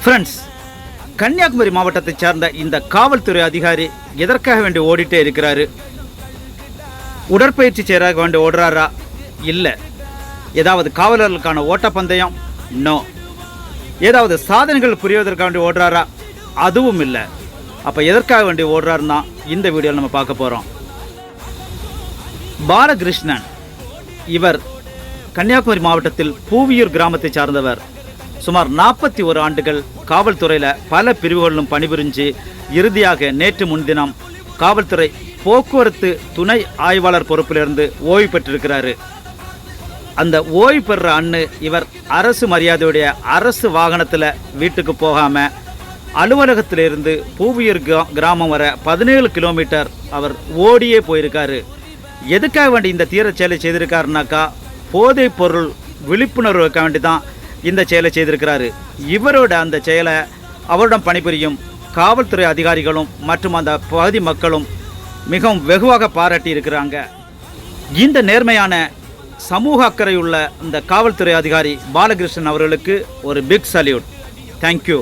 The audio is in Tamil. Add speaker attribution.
Speaker 1: ஃப்ரெண்ட்ஸ், கன்னியாகுமரி மாவட்டத்தை சார்ந்த இந்த காவல்துறை அதிகாரி எதற்காக வேண்டி ஓடிட்டே இருக்கிறாரு? உடற்பயிற்சி செய்யறதுக்கு வேண்டி ஓடுறாரா? இல்லை. ஏதாவது காவலர்களுக்கான ஓட்டப்பந்தயம்? நோ. ஏதாவது சாதனைகள் புரிவதற்காக வேண்டி ஓடுறாரா? அதுவும் இல்லை. அப்போ எதற்காக வேண்டி ஓடுறாருன்னா இந்த வீடியோவில் நம்ம பார்க்க போகிறோம். பாலகிருஷ்ணன் இவர் கன்னியாகுமரி மாவட்டத்தில் பூவியூர் கிராமத்தை சார்ந்தவர். சுமார் 41 ஆண்டுகள் காவல்துறையில் பல பிரிவுகளிலும் பணிபுரிஞ்சு இறுதியாக நேற்று முன்தினம் காவல்துறை போக்குவரத்து துணை ஆய்வாளர் பொறுப்பிலிருந்து ஓய்வு பெற்றிருக்கிறாரு. அந்த ஓய்வு பெறுற அண்ணு இவர் அரசு மரியாதையுடைய அரசு வாகனத்தில் வீட்டுக்கு போகாமல் அலுவலகத்திலிருந்து பூவியூர் கிராமம் வர 17 கிலோமீட்டர் அவர் ஓடியே போயிருக்காரு. எதுக்காக வேண்டி இந்த தீரச் செயலை செய்திருக்காருனாக்கா, போதைப் பொருள் விழிப்புணர்வுக்காக வேண்டி தான் இந்த செயலை செய்திருக்கிறாரு. இவரோட அந்த செயலை அவரிடம் பணிபுரியும் காவல்துறை அதிகாரிகளும் மற்றும் அந்த பகுதி மக்களும் மிகவும் வெகுவாக பாராட்டி இருக்கிறாங்க. இந்த நேர்மையான சமூக அக்கறையுள்ள இந்த காவல்துறை அதிகாரி பாலகிருஷ்ணன் அவர்களுக்கு ஒரு பிக் சல்யூட். தேங்க்யூ.